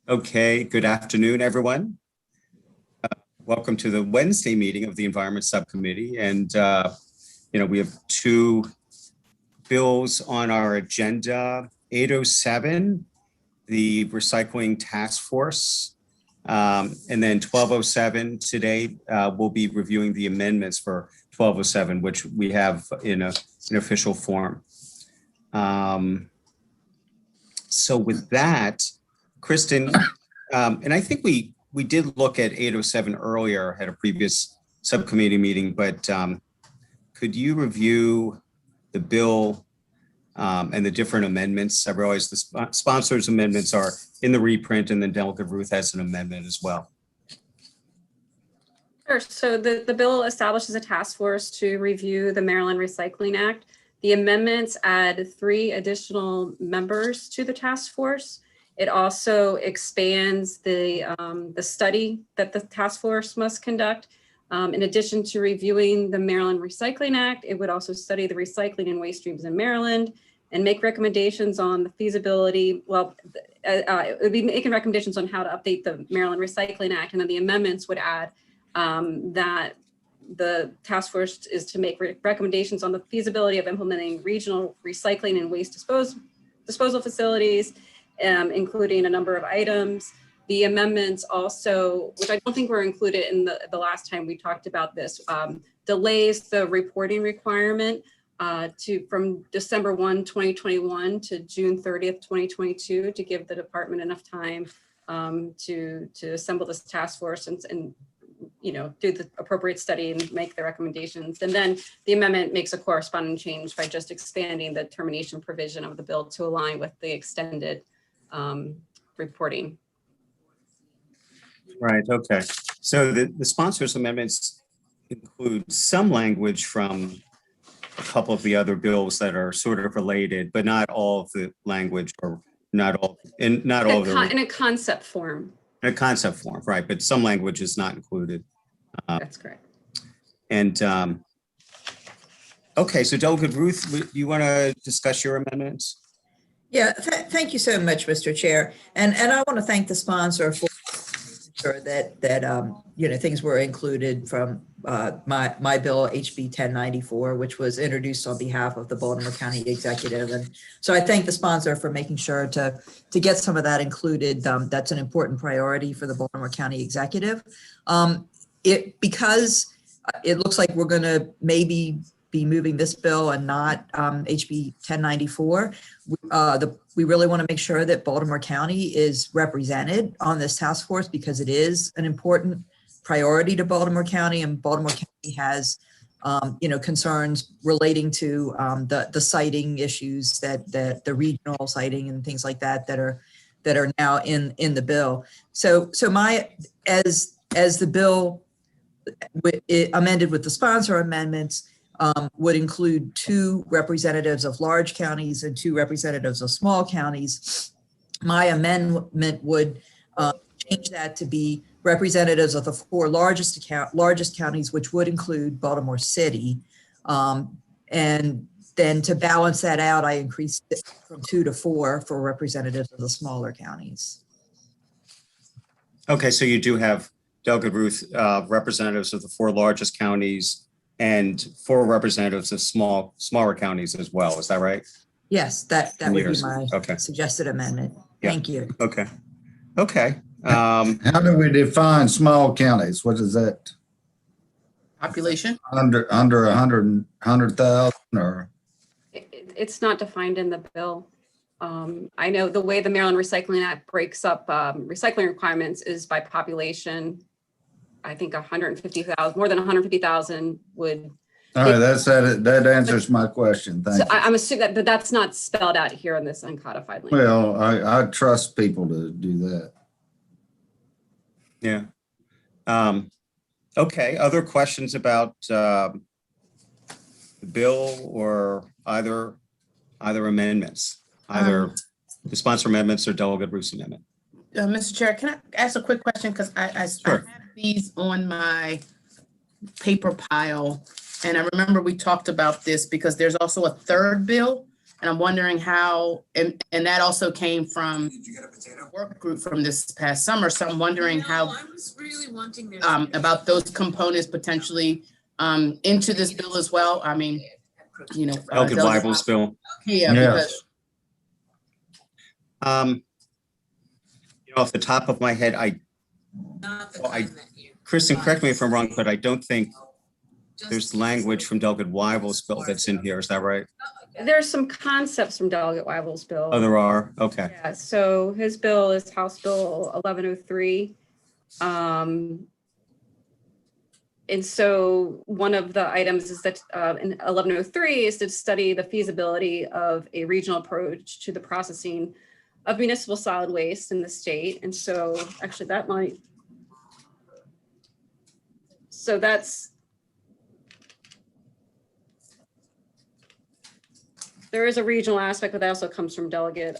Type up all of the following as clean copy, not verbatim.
Okay, good afternoon, everyone. Welcome to the Wednesday meeting of the Environment Subcommittee. And, we have two bills on our agenda, 807, the Recycling Task Force, and then 1207 today, we'll be reviewing the amendments for 1207, which we have in an official form. So with that, Kristen, and I think we did look at 807 earlier at a previous subcommittee meeting, but could you review the bill and the different amendments? I realize the sponsors' amendments are in the reprint, and then Delegate Ruth has an amendment as well. Sure. So the bill establishes a task force to review the Maryland Recycling Act. The amendments add 3 additional members to the task force. It also expands the study that the task force must conduct. In addition to reviewing the Maryland Recycling Act, it would also study the recycling and waste streams in Maryland and make recommendations on the feasibility. Well, it would be making recommendations on how to update the Maryland Recycling Act, and then the amendments would add that the task force is to make recommendations on the feasibility of implementing regional recycling and waste disposal facilities, including a number of items. The amendments also, which I don't think were included in the last time we talked about this, delays the reporting requirement from December 1, 2021 to June 30th, 2022 to give the department enough time to assemble this task force and do the appropriate study and make the recommendations. And then the amendment makes a corresponding change by just expanding the termination provision of the bill to align with the extended reporting. Right, okay. So the sponsors' amendments include some language from a couple of the other bills that are sort of related, but not all of the language, or not all in a concept form. In a concept form, right? But some language is not included. That's correct. And okay, so Delegate Ruth, you want to discuss your amendments? Yeah, thank you so much, Mr. Chair. And I want to thank the sponsor for sure that things were included from my bill HB 1094, which was introduced on behalf of the Baltimore County Executive. And so I thank the sponsor for making sure to get some of that included. That's an important priority for the Baltimore County Executive. Because it looks like we're going to maybe be moving this bill and not HB 1094. We really want to make sure that Baltimore County is represented on this task force because it is an important priority to Baltimore County, and Baltimore County has concerns relating to the siting issues that the regional siting and things like that are now in the bill. So as the bill amended with the sponsor amendments, would include 2 representatives of large counties and 2 representatives of small counties. My amendment would change that to be representatives of the 4 largest counties, which would include Baltimore City. And then to balance that out, I increased it from 2 to 4 for representatives of the smaller counties. Okay, so you do have, Delegate Ruth, representatives of the 4 largest counties and 4 representatives of smaller counties as well. Is that right? Yes, that would be my suggested amendment. Yeah. Thank you. Okay. How do we define small counties? What is that? Population? Under 100,000 or? It's not defined in the bill. I know the way the Maryland Recycling Act breaks up recycling requirements is by population. I think 150,000, more than 150,000 would. All right, that answers my question. Thank you. I'm assuming that that's not spelled out here in this uncodified language. Well, I trust people to do that. Yeah. Okay, other questions about the bill or either amendments, either the sponsor amendments or Delegate Ruth's amendment? Mr. Chair, can I ask a quick question? Because I have these on my paper pile, and I remember we talked about this because there's also a third bill And I'm wondering how, and that also came from a work group from this past summer. So I'm wondering how about those components potentially into this bill as well. I mean, you know, Delegate Weibel's bill. yeah, Yes. because Off the top of my head, Kristen, correct me if I'm wrong, but I don't think there's language from Delegate Weibel's bill that's in here. Is that right? There's some concepts from Delegate Weibel's bill. Oh, there are. Okay. Yeah, so his bill is House Bill 1103. And so one of the items is that in 1103 is to study the feasibility of a regional approach to the processing of municipal solid waste in the state. And so actually that might, so that's, there is a regional aspect, but that also comes from Delegate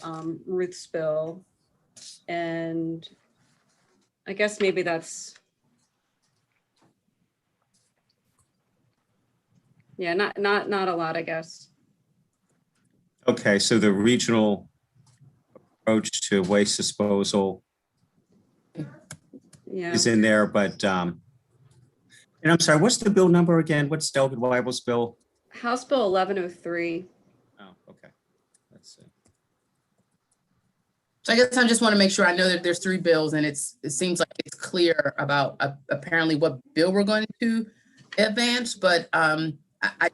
Ruth's bill. And I guess maybe that's, yeah, not a lot, I guess. Okay, so the regional approach to waste disposal Yeah, is in there, but and I'm sorry, what's the bill number again? What's Delegate Weibel's bill? House Bill 1103. Oh, okay. Let's see. so I guess I just want to make sure I know that there's 3 bills and it seems like it's clear about apparently what bill we're going to advance, but I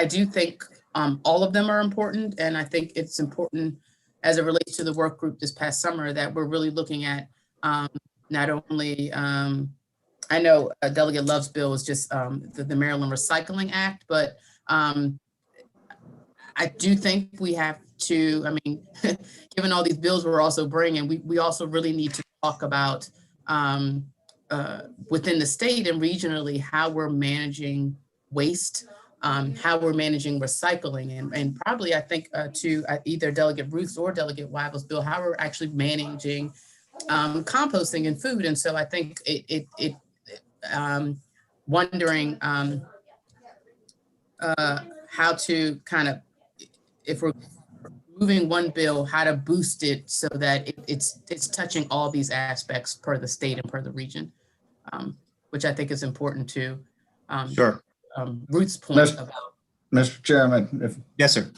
do think all of them are important, and I think it's important as it relates to the work group this past summer that we're really looking at not only I know Delegate Love's bill is just the Maryland Recycling Act, but I do think we have to, I mean, given all these bills we're also bringing, we also really need to talk about within the state and regionally how we're managing waste, how we're managing recycling, and probably I think to either Delegate Ruth's or Delegate Weibel's bill, how we're actually managing composting and food. And so I think wondering how to kind of, if we're moving one bill, how to boost it so that it's touching all these aspects per the state and per the region, which I think is important to Sure. Ruth's point about. Mr. Chairman, Yes, sir.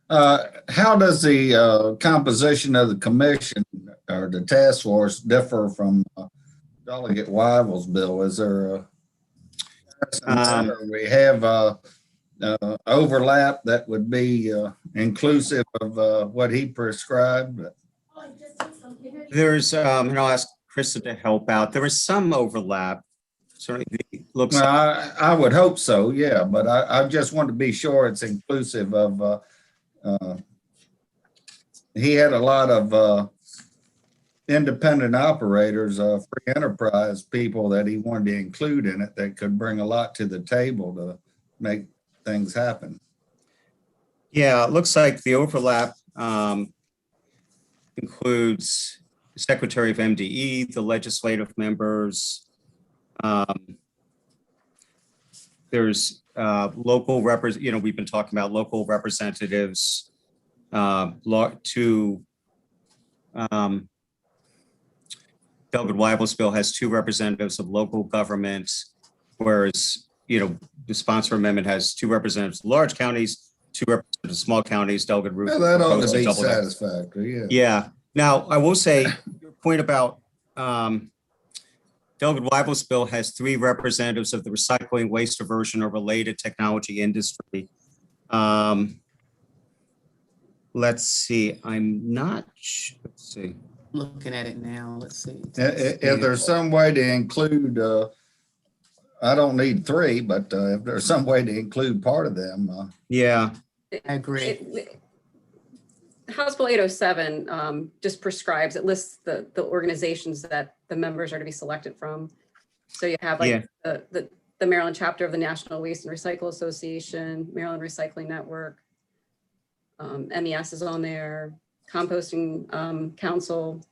how does the composition of the commission or the task force differ from Delegate Weibel's bill? Is there we have overlap that would be inclusive of what he prescribed? There's, and I'll ask Krista to help out. There is some overlap. Certainly looks. Well, I would hope so, yeah, but I just want to be sure it's inclusive of, he had a lot of independent operators, free enterprise people that he wanted to include in it that could bring a lot to the table to make things happen. Yeah, it looks like the overlap includes the Secretary of MDE, the legislative members. There's local we've been talking about local representatives to Delegate Weibel's bill has 2 representatives of local governments, whereas, the sponsor amendment has 2 representatives of large counties, 2 representatives of small counties. Delegate Ruth. Well, that ought to be double that. satisfactory, yeah. Yeah. Now, I will say your point about Delegate Weibel's bill has 3 representatives of the recycling, waste diversion, or related technology industry. Let's see. I'm not sure. Let's see. Looking at it now, let's see. If there's some way to include, I don't need 3, but if there's some way to include part of them. Yeah. I agree. House Bill 807 just prescribes, it lists the organizations that the members are to be selected from. So you have like the Maryland chapter of the National Waste and Recycle Association, Maryland Recycling Network, MES is on there, Composting Council.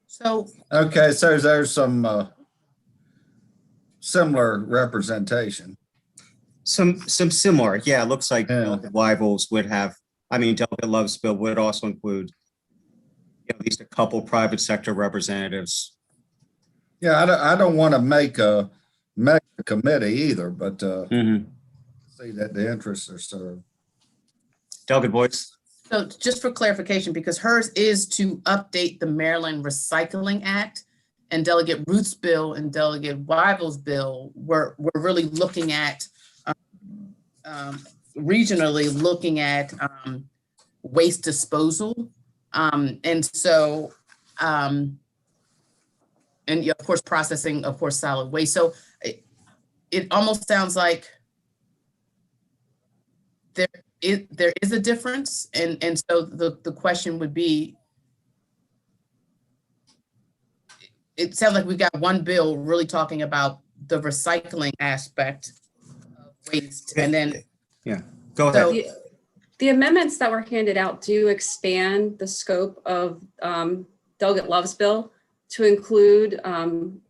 So, Okay, so there's some similar representation. Some similar, yeah, it looks like Yeah. Delegate Weibels would have, Delegate Love's bill would also include at least a couple private sector representatives. Yeah, I don't want to make a committee either, but see that the interests are served. Delegate Boyce? So just for clarification, because hers is to update the Maryland Recycling Act, and Delegate Ruth's bill and Delegate Weibel's bill, we're really looking at regionally looking at waste disposal. And so, and yeah, of course, processing, of course, solid waste. So it almost sounds like there is a difference. And so the question would be, it sounds like we've got one bill really talking about the recycling aspect of waste, and then Yeah, go ahead. so The amendments that were handed out do expand the scope of Delegate Love's bill to include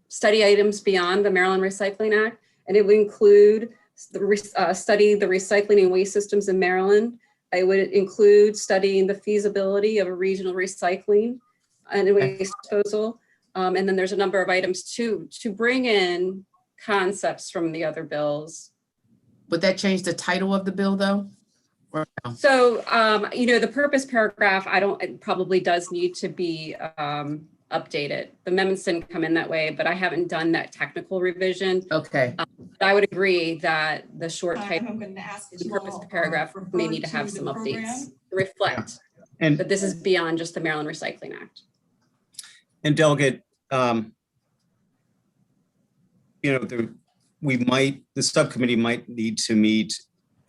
study items beyond the Maryland Recycling Act. And it would include study the recycling and waste systems in Maryland. It would include studying the feasibility of a regional recycling and waste disposal. And then there's a number of items to bring in concepts from the other bills. would that change the title of the bill though? Or no? So, the purpose paragraph, it probably does need to be updated. The amendments didn't come in that way, but I haven't done that technical revision. Okay, I would agree that the short title, I'm going to ask as the well, purpose paragraph may need to have refer some the updates program. to reflect And that this is beyond just the Maryland Recycling Act. Delegate, the subcommittee might need to meet,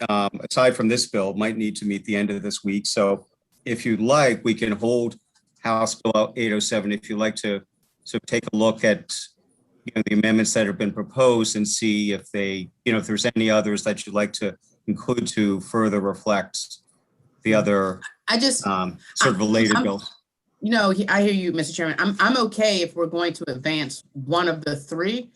aside from this bill, might need to meet the end of this week. So if you'd like, we can hold House Bill 807 if you'd like to take a look at the amendments that have been proposed and see if if there's any others that you'd like to include to further reflect the other I just, sort of related bills. I hear you, Mr. Chairman. I'm okay if we're going to advance one of the three.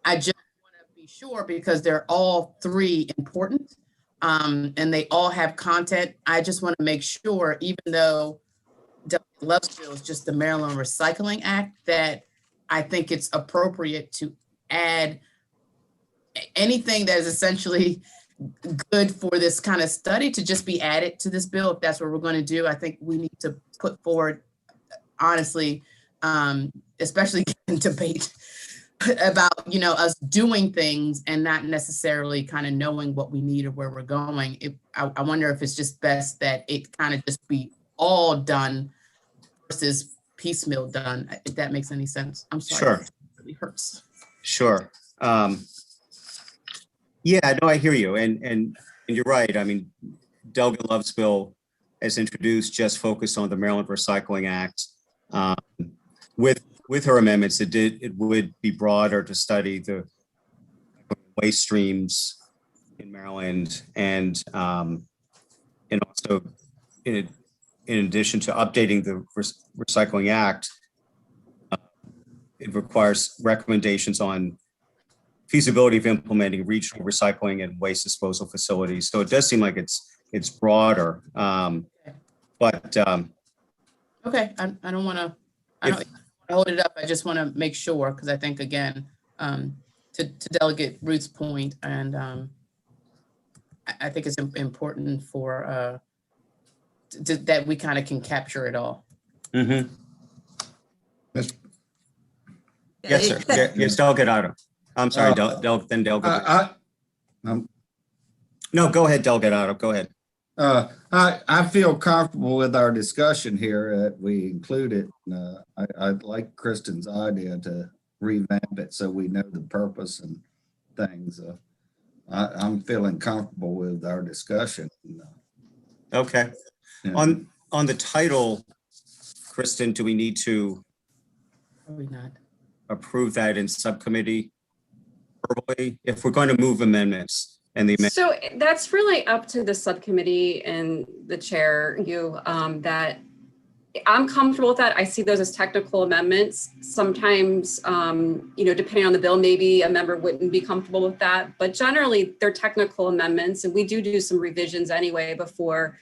I just want to be sure because they're all three important and they all have content. I just want to make sure, even though Delegate Love's bill is just the Maryland Recycling Act, that I think it's appropriate to add anything that is essentially good for this kind of study to just be added to this bill. If that's what we're going to do, I think we need to put forward, honestly, especially in debate about, us doing things and not necessarily kind of knowing what we need or where we're going. I wonder if it's just best that it kind of just be all done versus piecemeal done, if that makes any sense. I'm sorry. Sure. It really hurts. Sure. Yeah, no, I hear you. And you're right. Delegate Love's bill, as introduced, just focused on the Maryland Recycling Act. With her amendments, it would be broader to study the waste streams in Maryland and also in addition to updating the Recycling Act, it requires recommendations on feasibility of implementing regional recycling and waste disposal facilities. So it does seem like it's broader. But Okay, I don't want to, I don't hold it up. I just want to make sure, because I think, again, to Delegate Ruth's point, and I think it's important for that we kind of can capture it all. yes, sir. Yes, Delegate Otto. I'm sorry, then Delegate. No, go ahead, Delegate Otto. Go ahead. I feel comfortable with our discussion here that we included. I like Kristen's idea to revamp it so we know the purpose and things. I'm feeling comfortable with our discussion. Okay. Yeah. On the title, Kristen, do we need to Probably not. approve that in subcommittee verbally if we're going to move amendments? And the amendment? So that's really up to the subcommittee and the chair, that I'm comfortable with that. I see those as technical amendments. Sometimes, depending on the bill, maybe a member wouldn't be comfortable with that, but generally they're technical amendments, and we do some revisions anyway before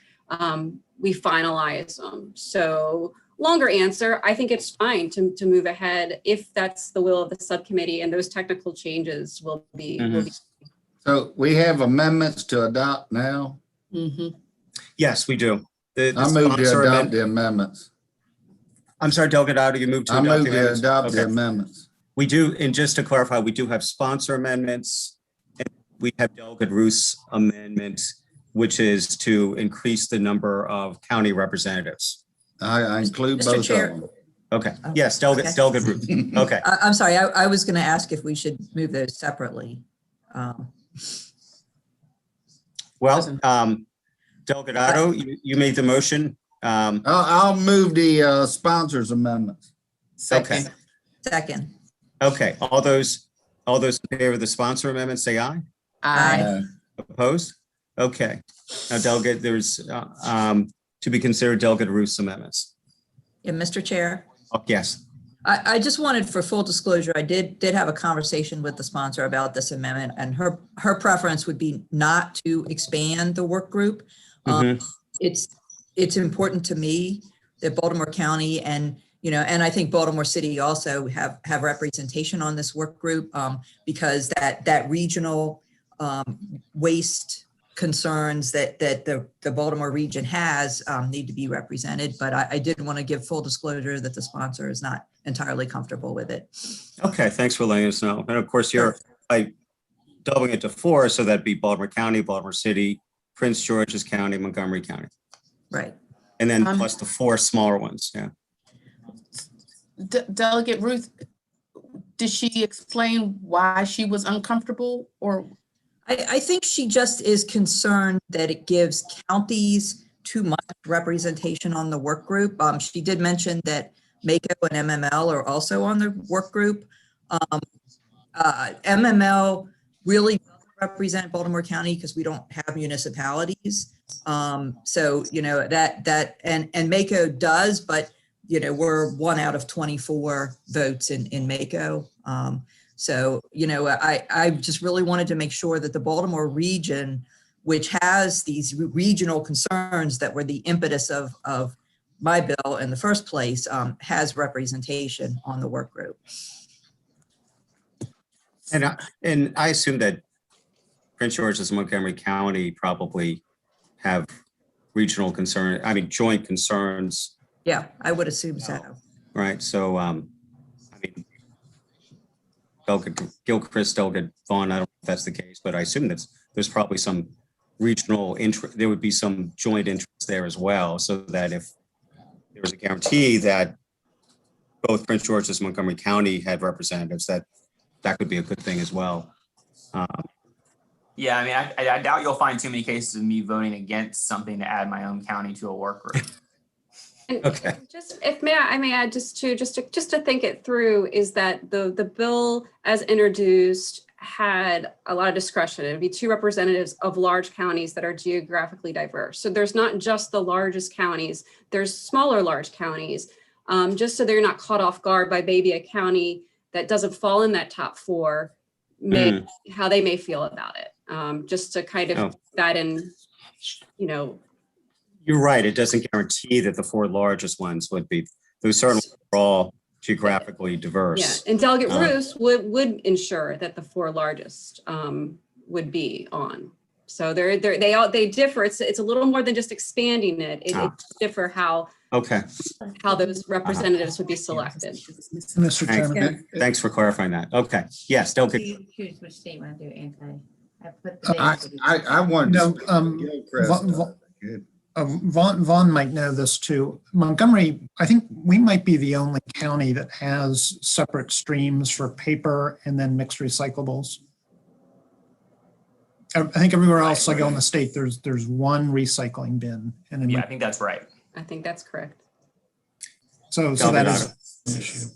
we finalize them. So longer answer, I think it's fine to move ahead if that's the will of the subcommittee, and those technical changes will be. So we have amendments to adopt now. Yes, we do. The I move to sponsor adopt the amendments. I'm sorry, Delgado, you moved to I adopt move the to amendments? adopt the Okay. amendments. We do, and just to clarify, we do have sponsor amendments. And we have Delegate Ruth's amendment, which is to increase the number of county representatives. I include Mr. both of Chair. them. Okay, Oh, yes, okay. Delegate Ruth. Okay, I'm sorry, I was going to ask if we should move those separately. well, Delegate Otto, you made the motion. I'll move the sponsors amendments. Second. Second. Okay, all those in favor of the sponsor amendment, say aye. Aye. Opposed? Okay. Now, Delegate, there's to be considered Delegate Ruth's amendments. Yeah, Mr. Chair. Oh, yes. I just wanted, for full disclosure, I did have a conversation with the sponsor about this amendment, and her preference would be not to expand the work group. It's important to me that Baltimore County and I think Baltimore City also have representation on this work group because that regional waste concerns that the Baltimore region has need to be represented. But I did want to give full disclosure that the sponsor is not entirely comfortable with it. Okay, thanks for letting us know. And of course, you're doubling it to 4, so that'd be Baltimore County, Baltimore City, Prince George's County, Montgomery County. Right. And then plus the 4 smaller ones, yeah. Delegate Ruth, did she explain why she was uncomfortable or? I think she just is concerned that it gives counties too much representation on the work group. She did mention that MACO and MML are also on the work group. MML really doesn't represent Baltimore County because we don't have municipalities. So, that and MACO does, but, we're 1 out of 24 votes in MACO. So, I just really wanted to make sure that the Baltimore region, which has these regional concerns that were the impetus of my bill in the first place, has representation on the work group. And I assume that Prince George's and Montgomery County probably have regional concern, joint concerns. Yeah, I would assume so. Right, so, Delegate Gilchrist, Delegate Vaughn, I don't know if that's the case, but I assume there's probably some regional interest, there would be some joint interest there as well, so that if there was a guarantee that both Prince George's and Montgomery County had representatives, that could be a good thing as well. Yeah, I doubt you'll find too many cases of me voting against something to add my own county to a work group. And Okay. just if I may add just to think it through is that the bill as introduced had a lot of discretion. It would be 2 representatives of large counties that are geographically diverse. So there's not just the largest counties, there's smaller large counties, just so they're not caught off guard by maybe a county that doesn't fall in that top 4, how they may feel about it. Just to kind of that in, You're right, it doesn't guarantee that the 4 largest ones would be, those certainly are all geographically diverse. Yeah, and Delegate Ruth would ensure that the 4 largest would be on. So they differ. It's a little more than just expanding it. It differ how those representatives would be selected. Mr. Chairman. Thanks for clarifying that. Okay, yes, Delegate. Choose which state want to do anti. I put I wanted No, to. Gilchrist, Vaughn might know this too. Montgomery, I think we might be the only county that has separate streams for paper and then mixed recyclables. I think everywhere else I go in the state, there's one recycling bin. And then Yeah, I think that's right. I think that's correct. so that is an issue.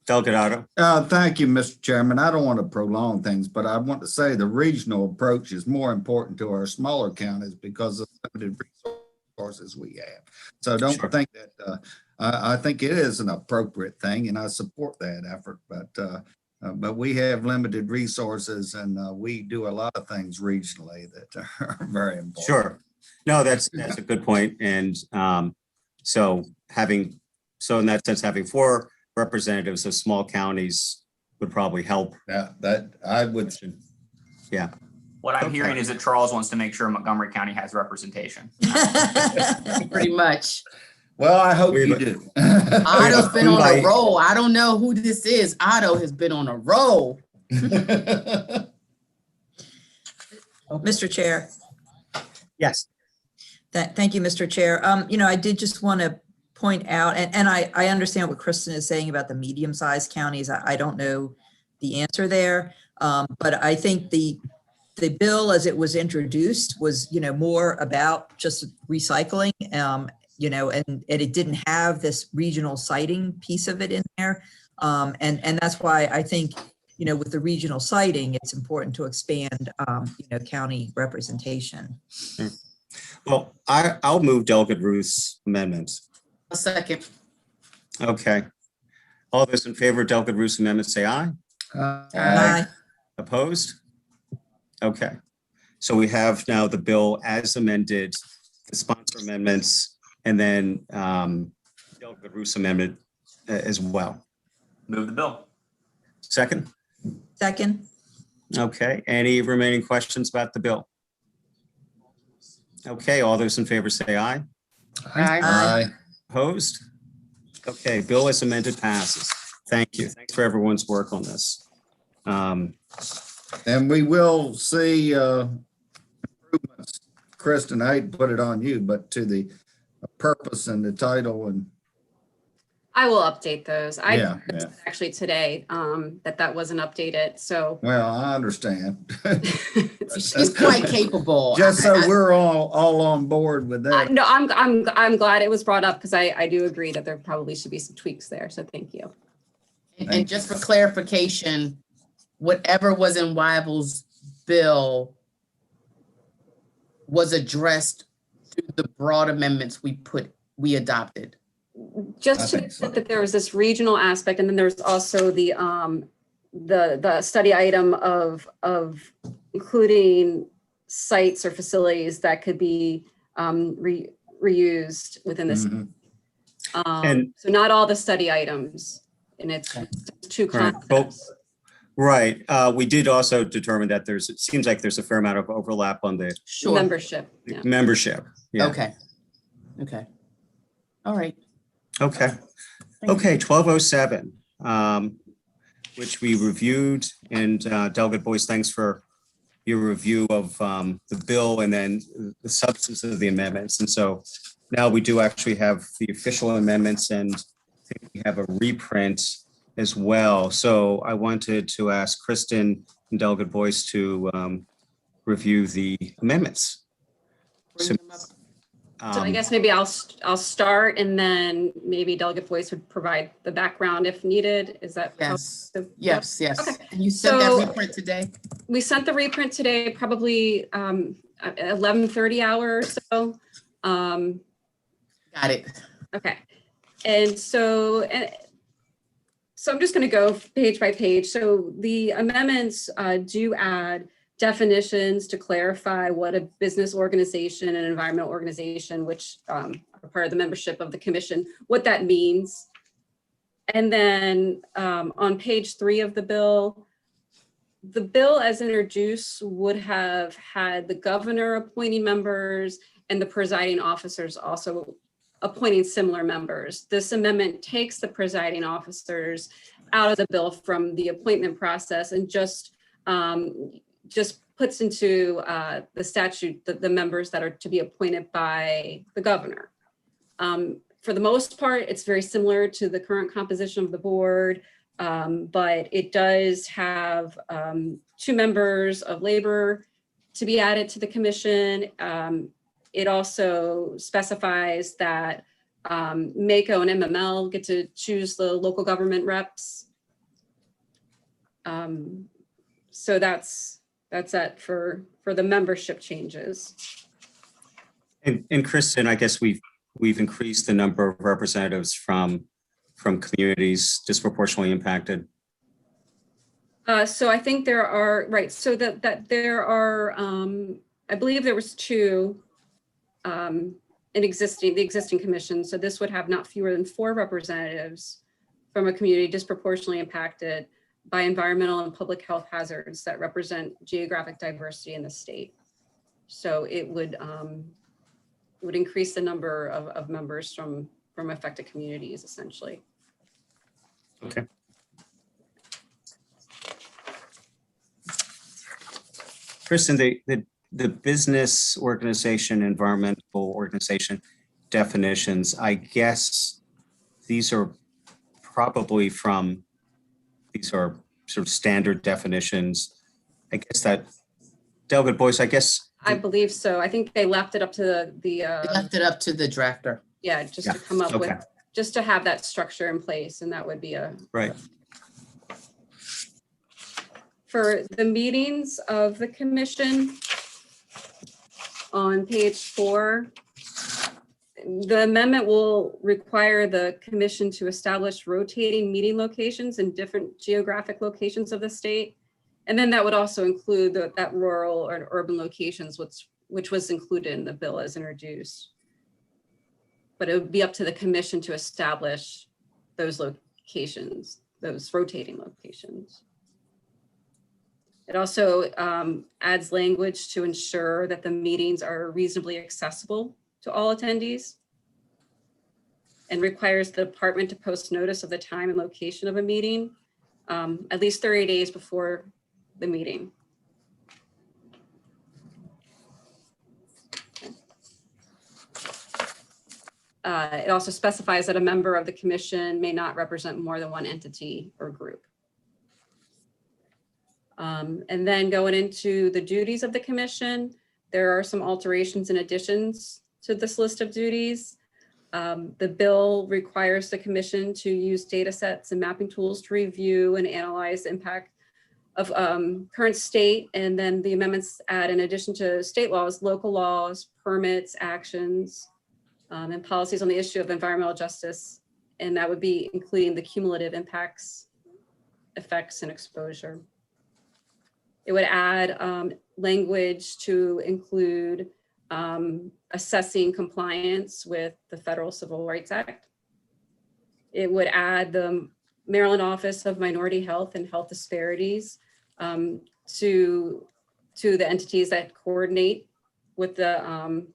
Delegate Otto. Thank you, Mr. Chairman. I don't want to prolong things, but I want to say the regional approach is more important to our smaller counties because of limited resources we have. So don't Sure. think that, I think it is an appropriate thing and I support that effort, but we have limited resources and we do a lot of things regionally that are very important. Sure. No, that's a good point. And so in that sense, having 4 representatives of small counties would probably help. Yeah, that I would. Yeah. What I'm Okay. hearing is that Charles wants to make sure Montgomery County has representation. Pretty much. Well, I hope you do. Otto's been on a Invite- roll. I don't know who this is. Otto has been on a roll. Mr. Chair. Yes. Thank you, Mr. Chair. I did just want to point out, and I understand what Kristen is saying about the medium-sized counties. I don't know the answer there. But I think the bill as it was introduced was, more about just recycling, and it didn't have this regional siting piece of it in there. And that's why I think, with the regional siting, it's important to expand, county representation. Well, I'll move Delegate Ruth's amendments. A second. Okay. All those in favor of Delegate Ruth's amendment, say aye. Aye. Opposed? Okay. So we have now the bill as amended, the sponsor amendments, and then Delegate Ruth's amendment as well. Move the bill. Second? Second. Okay. Any remaining questions about the bill? Okay. All those in favor say aye. Aye. Opposed? Okay. Bill as amended passes. Thank you. Thanks for everyone's work on this. And we will see improvements. Kristen, I hate to put it on you, but to the purpose and the title and I will update those. I yeah. actually today that wasn't updated. So Well, I understand. She's quite capable. Just so we're all on board with that. no, I'm glad it was brought up because I do agree that there probably should be some tweaks there. So thank you. And just for clarification, whatever was in Weibel's bill was addressed through the broad amendments we adopted. Just I to think so. that there was this regional aspect, and then there's also the study item of including sites or facilities that could be reused within this. Mhm. And- So not all the study items, and it's 2 Right. concepts. Right. We did also determine that it seems like there's a fair amount of overlap on the Sure. Membership. Yeah. membership. Yeah. Okay. All right. Okay. Okay, 1207, which we reviewed, and Delegate Boyce, thanks for your review of the bill and then the substance of the amendments. And so now we do actually have the official amendments, and I think we have a reprint as well. So I wanted to ask Kristen and Delegate Boyce to review the amendments. Bring them up. So I guess maybe I'll start, and then maybe Delegate Boyce would provide the background if needed. Is that? Yes. Yep. Yes. Okay. And you sent So- that reprint today? We sent the reprint today, probably 11:30 hour or so. Got it. Okay. And so I'm just going to go page by page. So the amendments do add definitions to clarify what a business organization and environmental organization, which are part of the membership of the commission, what that means. And then on page 3 of the bill as introduced would have had the governor appointing members and the presiding officers also appointing similar members. This amendment takes the presiding officers out of the bill from the appointment process and just puts into the statute the members that are to be appointed by the governor. For the most part, it's very similar to the current composition of the board, but it does have 2 members of labor to be added to the commission. It also specifies that MACO and MML get to choose the local government reps. So that's it for the membership changes. And Kristen, I guess we've increased the number of representatives from communities disproportionately impacted. So I think there are, right, so that there are, I believe there was two in the existing commission. So this would have not fewer than 4 representatives from a community disproportionately impacted by environmental and public health hazards that represent geographic diversity in the state. So it would increase the number of members from affected communities, essentially. Okay. Kristen, the business organization, environmental organization definitions, I guess these are probably these are sort of standard definitions. I guess that, Delegate Boyce, I guess. I believe so. I think they left it up to They left it up to the drafter. yeah, just to come up Okay. with, just to have that structure in place, and that would be Right. for the meetings of the commission on page 4. The amendment will require the commission to establish rotating meeting locations in different geographic locations of the state. And then that would also include that rural or urban locations, which was included in the bill as introduced. But it would be up to the commission to establish those locations, those rotating locations. It also adds language to ensure that the meetings are reasonably accessible to all attendees, and requires the department to post notice of the time and location of a meeting at least 30 days before the meeting. It also specifies that a member of the commission may not represent more than one entity or group. And then going into the duties of the commission, there are some alterations and additions to this list of duties. The bill requires the commission to use data sets and mapping tools to review and analyze the impact of current state, and then the amendments add, in addition to state laws, local laws, permits, actions, and policies on the issue of environmental justice. And that would be including the cumulative impacts, effects, and exposure. It would add language to include assessing compliance with the Federal Civil Rights Act. It would add the Maryland Office of Minority Health and Health Disparities to the entities that coordinate with the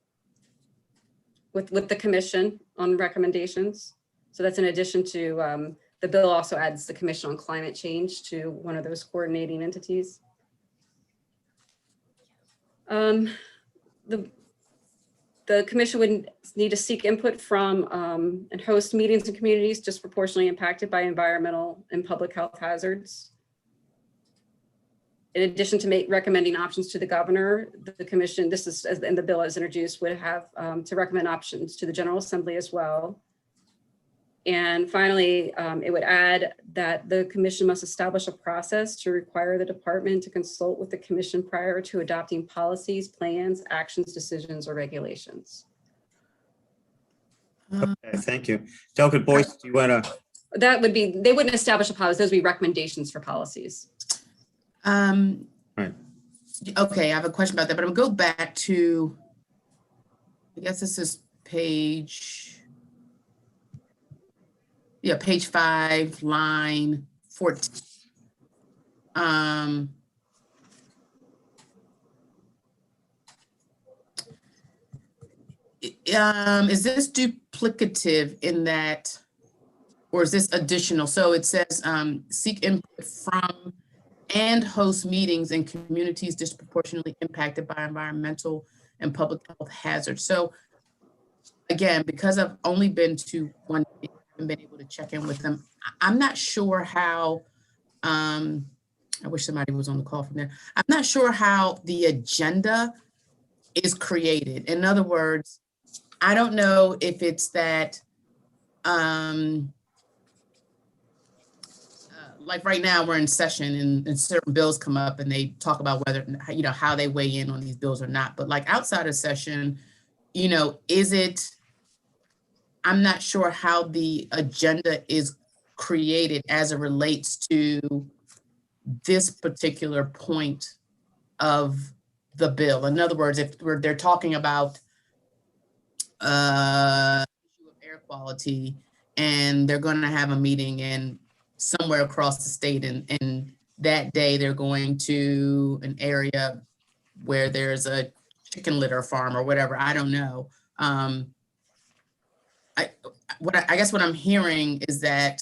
with the commission on recommendations. So that's in addition to the bill also adds the Commission on Climate Change to one of those coordinating entities. The commission would need to seek input from and host meetings in communities disproportionately impacted by environmental and public health hazards. In addition to recommending options to the governor, the commission, this is as in the bill as introduced, would have to recommend options to the General Assembly as well. And finally, it would add that the commission must establish a process to require the department to consult with the commission prior to adopting policies, plans, actions, decisions, or regulations. Okay, thank you. Delegate Boyce, do you want to? That would be, they wouldn't establish a policy, those would be recommendations for policies. Right. Okay, I have a question about that, but I'm gonna go back to, I guess this is page 5, line 14. Is this duplicative in that, or is this additional? So it says seek input from and host meetings in communities disproportionately impacted by environmental and public health hazards. So again, because I've only been to one, I haven't been able to check in with them. I'm not sure how, I wish somebody was on the call from there. I'm not sure how the agenda is created. In other words, I don't know if it's that, like right now we're in session and certain bills come up and they talk about whether, how they weigh in on these bills or not. But like outside of session, you know, I'm not sure how the agenda is created as it relates to this particular point of the bill. In other words, if they're talking about issue of air quality, and they're going to have a meeting in somewhere across the state, and that day they're going to an area where there's a chicken litter farm or whatever, I don't know. I guess what I'm hearing is that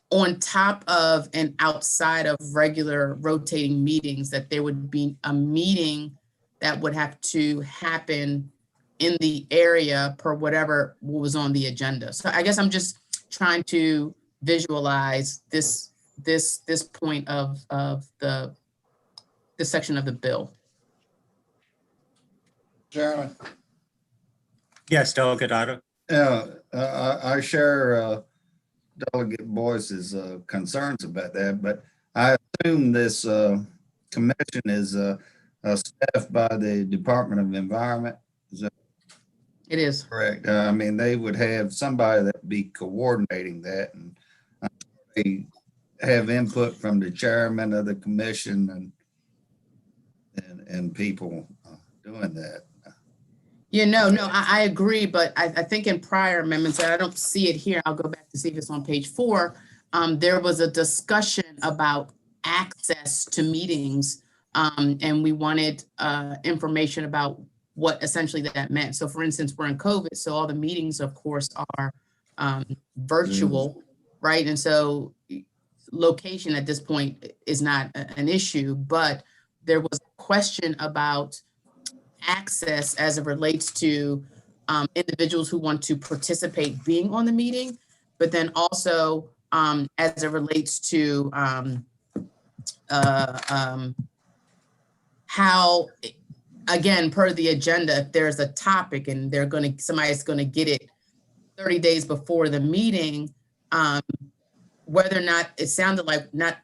on top of and outside of regular rotating meetings, that there would be a meeting that would have to happen in the area per whatever was on the agenda. So I guess I'm just trying to visualize this point of this section of the bill. Chairman? Yes, Delegate Otto. Yeah, I share Delegate Boyce's concerns about that, but I assume this commission is staffed by the Department of Environment. Is that It is. correct? I mean, they would have somebody that would be coordinating that, and they have input from the chairman of the commission and people doing that. Yeah, no, I agree, but I think in prior amendments, and I don't see it here, I'll go back to see if it's on page 4, there was a discussion about access to meetings, and we wanted information about what essentially that meant. So for instance, we're in COVID, so all the meetings, of course, are virtual, right? And so location at this point is not an issue, but there was a question about access as it relates to individuals who want to participate being on the meeting, but then also as it relates to how, again, per the agenda, if there's a topic and somebody's gonna get it 30 days before the meeting, whether or not it sounded like not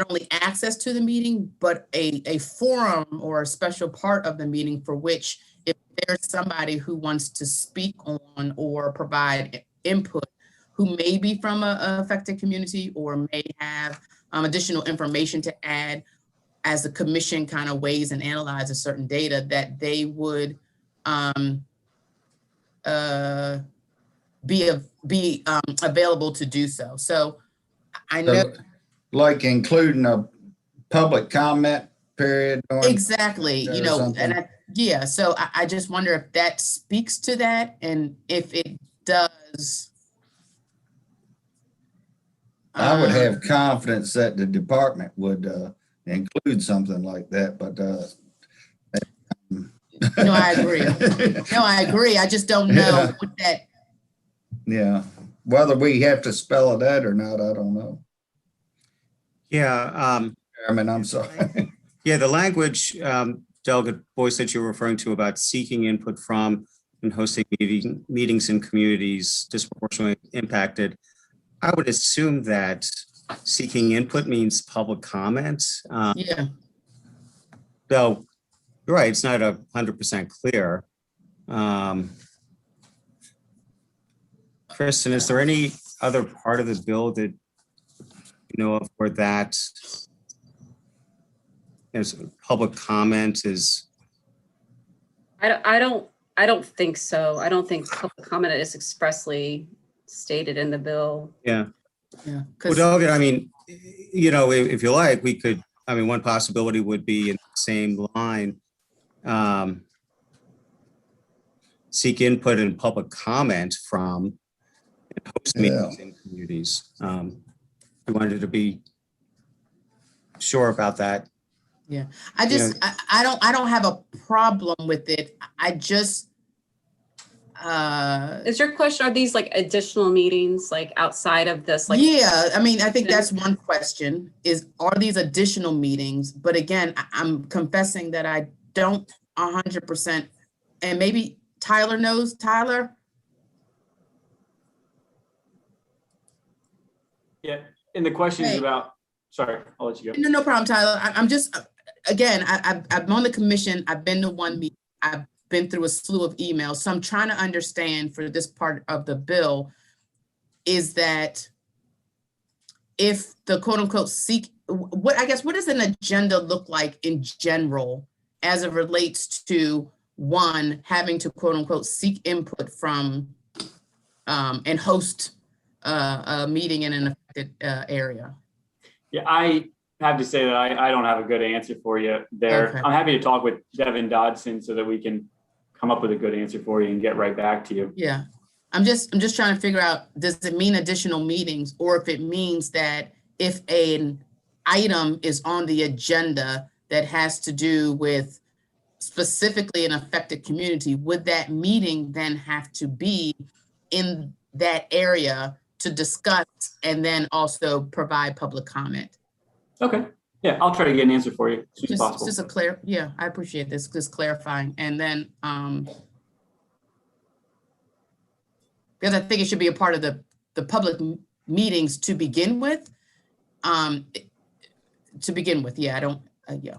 only access to the meeting, but a forum or a special part of the meeting for which if there's somebody who wants to speak on or provide input, who may be from a affected community or may have additional information to add as the commission kind of weighs and analyzes certain data, that they would be available to do so. So I know. So, like including a public comment period? Exactly, you know, and yeah, so I just wonder if that speaks to that, and if it does. I would have confidence that the department would include something like that, but No, I agree. No, I agree. I just don't know what that. Yeah, whether we have to spell it out or not, I don't know. Yeah. Chairman, I'm sorry. Yeah, the language, Delegate Boyce, that you're referring to about seeking input from and hosting meetings in communities disproportionately impacted, I would assume that seeking input means public comment. Yeah. Though, you're right, it's not 100% clear. Kristen, is there any other part of the bill that you know of where that public comment is? I don't think so. I don't think public comment is expressly stated in the bill. Yeah. Yeah. Well, Delegate, I mean, you know, if you like, we could, I mean, one possibility would be in the same line, seek input and public comment from host meetings in communities. We wanted to be sure about that. Yeah, I just, I don't have a problem with it. I just. Is your question, are these like additional meetings, like outside of this? Like, yeah, I mean, I think that's one question is, are these additional meetings? But again, I'm confessing that I don't 100%, and maybe Tyler knows. Tyler? Yeah, and the question is Hey. about, sorry, I'll let you go. No problem, Tyler. I'm just, again, I'm on the commission. I've been to one meeting. I've been through a slew of emails. So I'm trying to understand for this part of the bill is that if the quote unquote what does an agenda look like in general as it relates to one, having to quote unquote seek input from and host a meeting in an affected area? Yeah, I have to say that I don't have a good answer for you there. Okay. I'm happy to talk with Devin Dodson so that we can come up with a good answer for you and get right back to you. Yeah, I'm just trying to figure out, does it mean additional meetings, or if it means that if an item is on the agenda that has to do with specifically an affected community, would that meeting then have to be in that area to discuss and then also provide public comment? Okay. Yeah, I'll try to get an answer for you as soon as possible. Just a clear, yeah, I appreciate this, just clarifying. And then, because I think it should be a part of the public meetings to begin with. Yeah, yeah.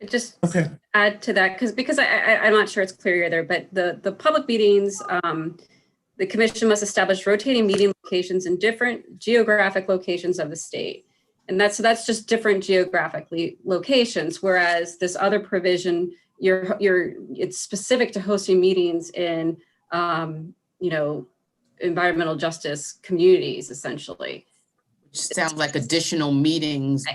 Just Okay. add to that, because I'm not sure it's clear either, but the public meetings, the commission must establish rotating meeting locations in different geographic locations of the state. And that's just different geographic locations, whereas this other provision, it's specific to hosting meetings in, environmental justice communities, essentially. Which sounds like additional meetings.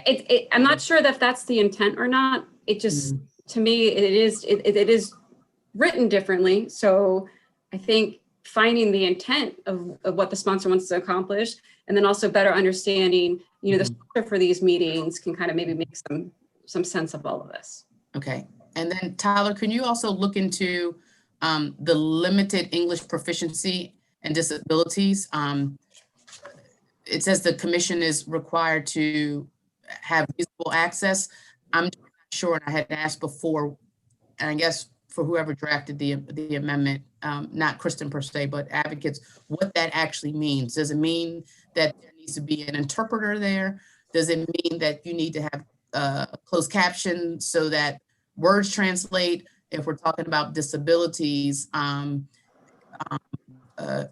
I'm not sure that that's the intent or not. It just, to me, it is written differently. So I think finding the intent of what the sponsor wants to accomplish, and then also better understanding, the structure for these meetings can kind of maybe make some sense of all of this. Okay. And then Tyler, can you also look into the limited English proficiency and disabilities? It says the commission is required to have reasonable access. I'm not sure, and I had asked before, and I guess for whoever drafted the amendment, not Kristen per se, but advocates, what that actually means. Does it mean that there needs to be an interpreter there? Does it mean that you need to have closed caption so that words translate? If we're talking about disabilities,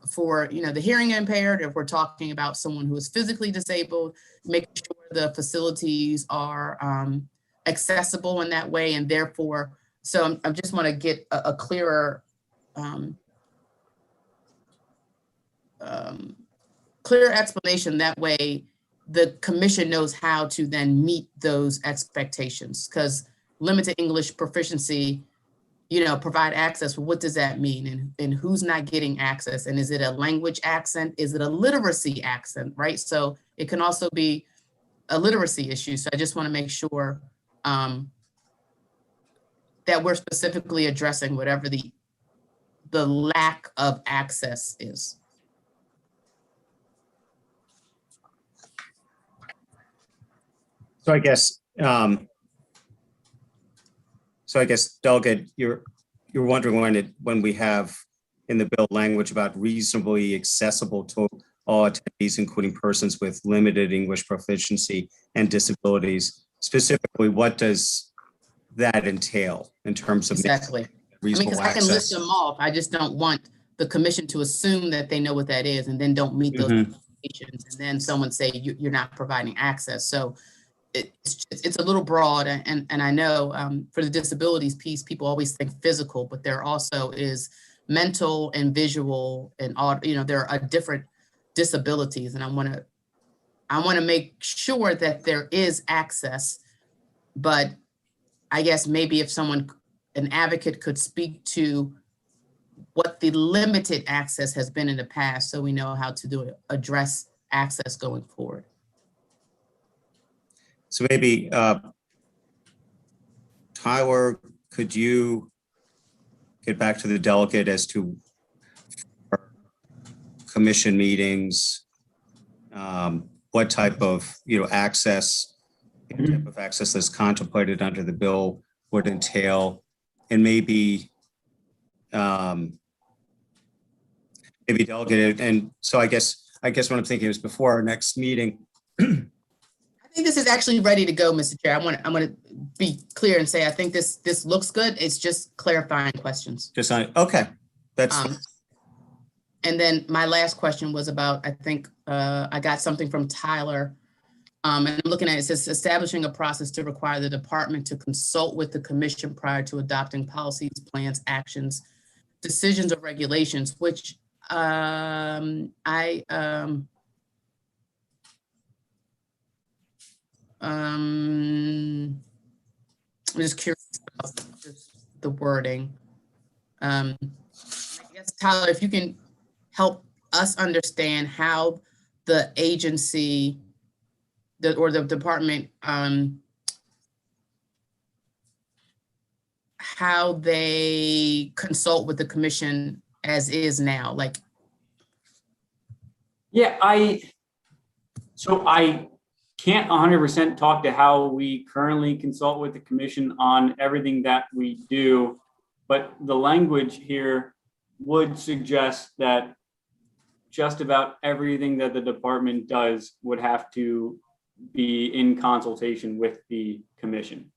for the hearing impaired, if we're talking about someone who is physically disabled, making sure the facilities are accessible in that way, and therefore, so I just want to get a clearer clear explanation. That way, the commission knows how to then meet those expectations. Because limited English proficiency, provide access. What does that mean? And who's not getting access? And is it a language accent? Is it a literacy accent, right? So it can also be a literacy issue. So I just want to make sure that we're specifically addressing whatever the lack of access is. So I guess, Delegate, you're wondering when we have in the bill language about reasonably accessible to all attendees, including persons with limited English proficiency and disabilities, specifically, what does that entail in terms of Exactly. reasonable Because I can list access? them off. I just don't want the commission to assume that they know what that is and then don't meet those expectations, and then someone say you're not providing access. So it's a little broad, and I know for the disabilities piece, people always think physical, but there also is mental and visual and there are different disabilities, and I want to make sure that there is access. But I guess maybe if an advocate could speak to what the limited access has been in the past, so we know how to address access going forward. So maybe, Tyler, could you get back to the delegate as to commission meetings, what type of, access, type of access that's contemplated under the bill would entail, and maybe delegate it. And so I guess what I'm thinking is before our next meeting, think this is actually ready to go, Mr. Chair. I'm gonna be clear and say, I think this looks good. It's just clarifying questions. Just on, okay, that's, And then my last question was about, I think I got something from Tyler. And I'm looking at it, says establishing a process to require the department to consult with the commission prior to adopting policies, plans, actions, decisions, or regulations, which I'm just curious about just the wording. I guess, Tyler, if you can help us understand how the agency or the department, how they consult with the commission as is now, like. Yeah, I can't 100% talk to how we currently consult with the commission on everything that we do, but the language here would suggest that just about everything that the department does would have to be in consultation with the commission.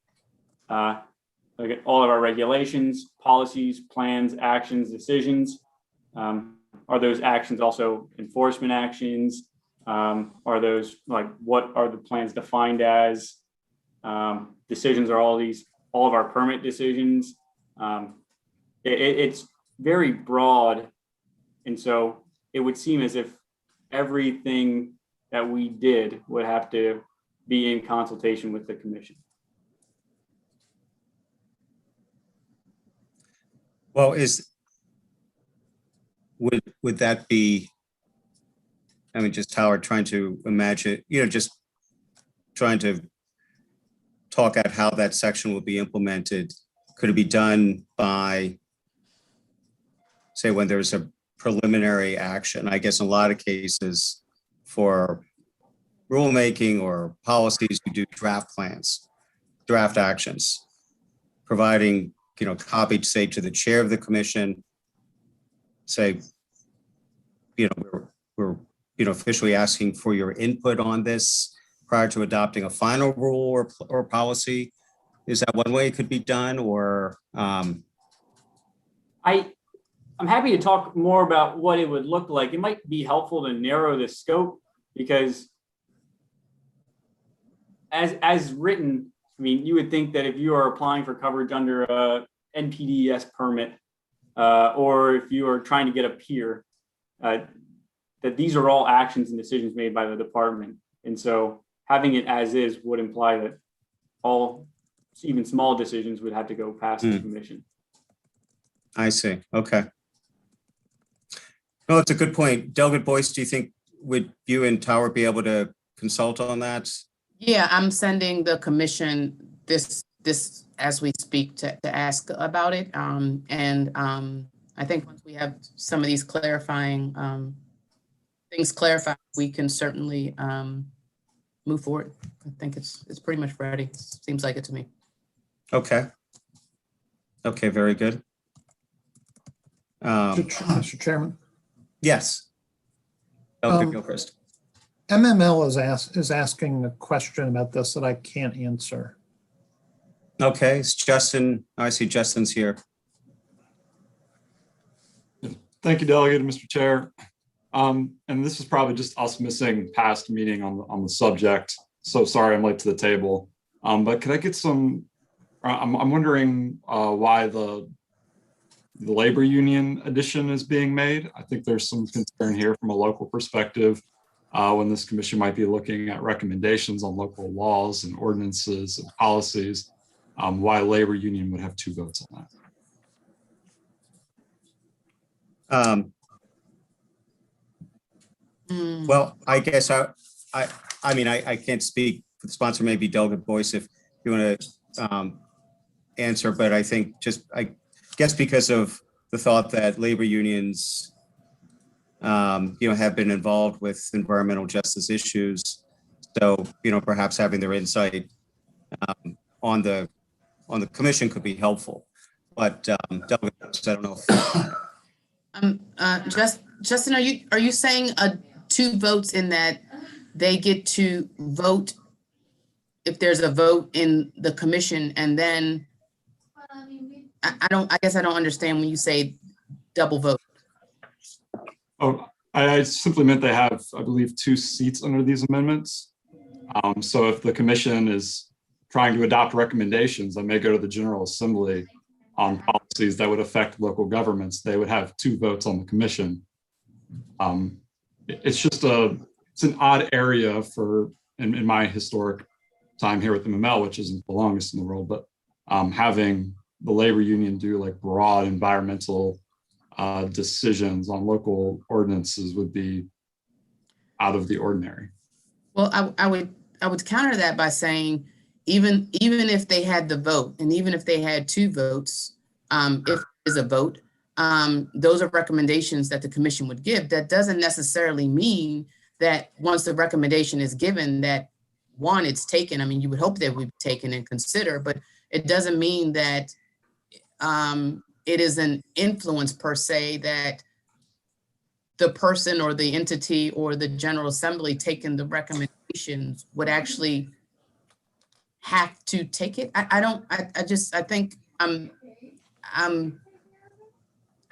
Like all of our regulations, policies, plans, actions, decisions. Are those actions also enforcement actions? Are those like, what are the plans defined as? Decisions are all of our permit decisions. It's very broad. And so it would seem as if everything that we did would have to be in consultation with the commission. well, would that be, I mean, just Howard trying to imagine, just trying to talk out how that section will be implemented. Could it be done by, say, when there's a preliminary action? I guess in a lot of cases for rulemaking or policies, we do draft plans, draft actions, providing, copy, say, to the chair of the commission, say, we're officially asking for your input on this prior to adopting a final rule or policy. Is that one way it could be done, or? I'm happy to talk more about what it would look like. It might be helpful to narrow the scope because as written, I mean, you would think that if you are applying for coverage under a NPDES permit, or if you are trying to get a peer, that these are all actions and decisions made by the department. And so having it as is would imply that all, even small decisions would have to go past the commission. I see. Okay. No, it's a good point. Delegate Boyce, do you think would you and Tower be able to consult on that? Yeah, I'm sending the commission this as we speak to ask about it. I think once we have some of these clarifying things clarified, we can certainly move forward. I think it's pretty much ready. Seems like it to me. Okay. Okay, very good. Mr. Chairman. Yes. Delegate Gilchrist. MML is asking a question about this that I can't answer. Okay, it's Justin. I see Justin's here. Thank you, Delegate and Mr. Chair. And this is probably just us missing past meeting on the subject. So sorry I'm late to the table. But could I get some, I'm wondering why the labor union addition is being made. I think there's some concern here from a local perspective when this commission might be looking at recommendations on local laws and ordinances and policies, why labor union would have 2 votes on that. Well, I guess I mean, I can't speak for the sponsor, maybe Delegate Boyce, if you want to answer, but I think I guess because of the thought that labor unions, have been involved with environmental justice issues. So, perhaps having their insight on the commission could be helpful. But Delegate Boyce, I don't know. Justin, are you saying 2 votes in that they get to vote if there's a vote in the commission and then I guess I don't understand when you say double vote. Oh, I simply meant they have, I believe, 2 seats under these amendments. So if the commission is trying to adopt recommendations that may go to the General Assembly on policies that would affect local governments, they would have 2 votes on the commission. It's just it's an odd area for, in my historic time here with the MML, which isn't the longest in the world, but having the labor union do like broad environmental decisions on local ordinances would be out of the ordinary. Well, I would counter that by saying, even if they had the vote, and even if they had 2 votes, if there's a vote, those are recommendations that the commission would give. That doesn't necessarily mean that once the recommendation is given, that one, it's taken. I mean, you would hope that would be taken and consider, but it doesn't mean that it is an influence per se that the person or the entity or the General Assembly taking the recommendations would actually have to take it. I think I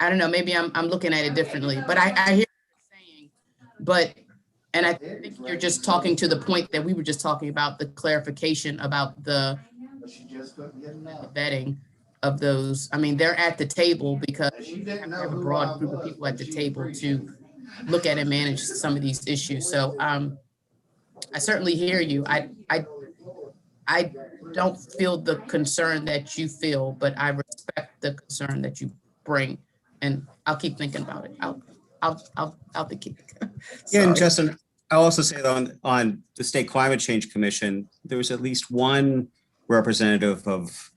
don't know, maybe I'm looking at it differently, but I hear what you're saying, but, and I think you're just talking to the point that we were just talking about, the clarification about the vetting of those. I mean, they're at the table because you have to have a broad group of people at the table to look at and manage some of these issues. So I certainly hear you. I don't feel the concern that you feel, but I respect the concern that you bring, and I'll keep thinking about it. I'll think. Yeah, and Justin, I'll also say that on the State Climate Change Commission, there was at least one representative of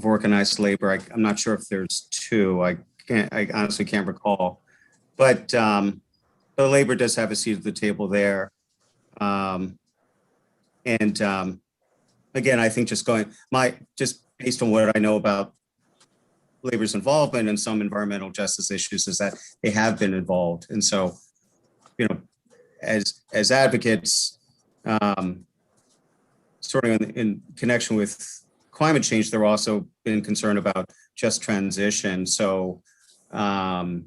organized labor. I'm not sure if there's 2. I honestly can't recall, but the labor does have a seat at the table there. Again, I think just based on what I know about labor's involvement in some environmental justice issues is that they have been involved. And so, you know, as advocates, sort of in connection with climate change, they're also been concerned about just transition. So, so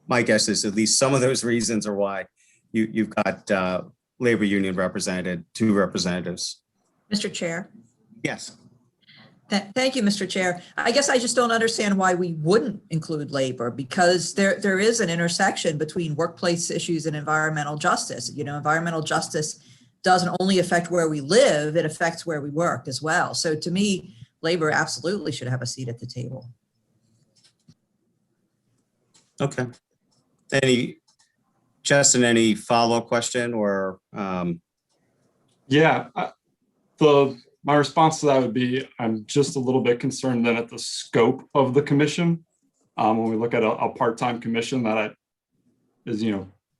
my guess is at least some of those reasons are why you've got labor union represented, 2 representatives. Mr. Chair. Yes. Thank you, Mr. Chair. I guess I just don't understand why we wouldn't include labor, because there is an intersection between workplace issues and environmental justice. You know, environmental justice doesn't only affect where we live, it affects where we work as well. So to me, labor absolutely should have a seat at the table. Okay. Justin, any follow-up question or? Yeah, my response to that would be, I'm just a little bit concerned then at the scope of the commission. When we look at a part-time commission that is,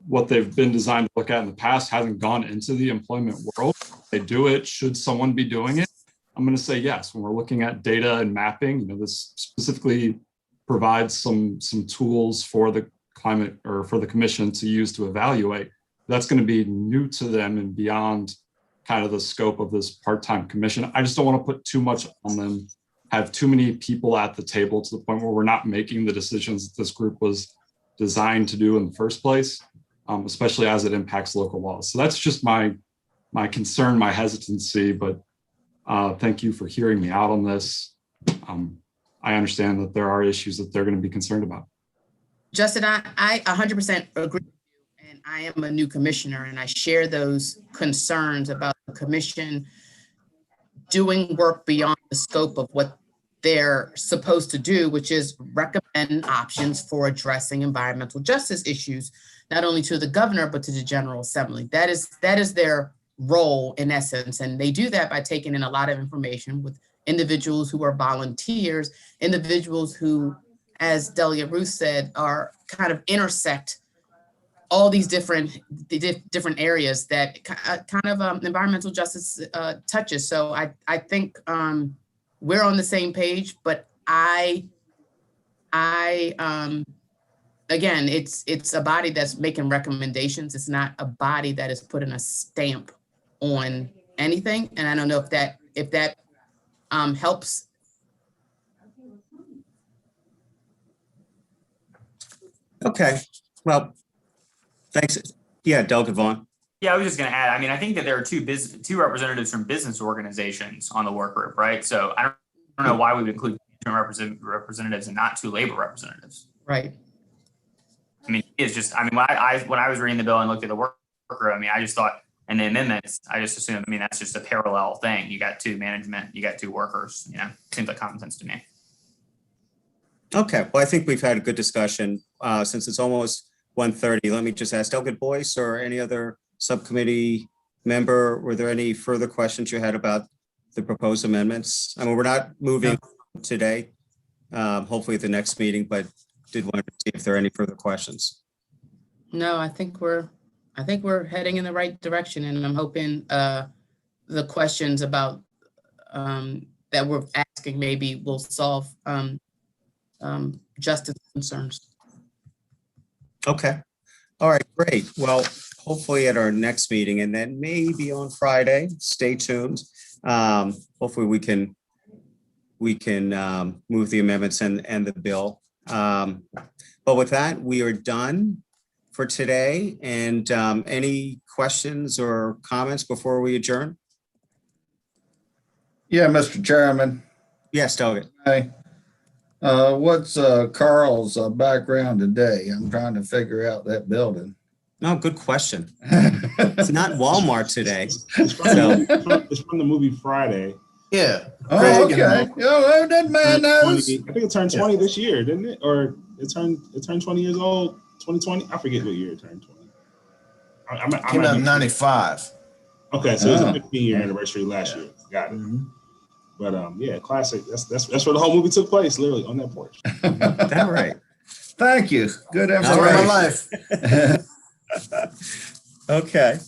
what they've been designed to look at in the past hasn't gone into the employment world. They do it. Should someone be doing it? I'm going to say yes. When we're looking at data and mapping, this specifically provides some tools for the climate or for the commission to use to evaluate. That's going to be new to them and beyond kind of the scope of this part-time commission. I just don't want to put too much on them, have too many people at the table to the point where we're not making the decisions that this group was designed to do in the first place, especially as it impacts local laws. So that's just my concern, my hesitancy, but thank you for hearing me out on this. I understand that there are issues that they're going to be concerned about. Justin, I 100% agree. I am a new commissioner and I share those concerns about the commission doing work beyond the scope of what they're supposed to do, which is recommend options for addressing environmental justice issues, not only to the governor, but to the General Assembly. That is their role in essence. And they do that by taking in a lot of information with individuals who are volunteers, individuals who, as Delia Ruth said, are kind of intersect all these different areas that kind of environmental justice touches. So I think we're on the same page, but again, it's a body that's making recommendations. It's not a body that is putting a stamp on anything. And I don't know if that helps. Okay, well, thanks. Yeah, Delegate Vaughn. Yeah, I was just gonna add, I mean, I think that there are two representatives from business organizations on the work group, right? So I don't know why we would include representatives and not two labor representatives. Right. I mean, it's just, I mean, when I was reading the bill and looked at the work group, I mean, I just thought, and the amendments, I just assumed, I mean, that's just a parallel thing. You got two management, you got two workers, you know, seems like common sense to me. Okay, well, I think we've had a good discussion. Since it's almost 1:30, let me just ask Delegate Boyce or any other subcommittee member, were there any further questions you had about the proposed amendments? I mean, we're not moving today, hopefully at the next meeting, but did want to see if there are any further questions. No, I think we're heading in the right direction, and I'm hoping the questions about that we're asking maybe will solve justice concerns. Okay, all right, great. Well, hopefully at our next meeting, and then maybe on Friday, stay tuned. Hopefully we can move the amendments and the bill. But with that, we are done for today. And any questions or comments before we adjourn? Yeah, Mr. Chairman. Yes, Delegate. Hi. What's Carl's background today? I'm trying to figure out that building. No, good question. It's not Walmart today. It's from the movie Friday. Yeah. Oh, okay. Oh, that man knows. I think it turned 20 this year, didn't it? Or it turned 20 years old, 2020. I forget what year it turned 20. Came out in 95. Okay, so it was a 15-year anniversary last year. Got it. Mm-hmm. But yeah, classic. That's where the whole movie took place, literally on that porch. All right. Thank you. Good That's my information. life. Okay.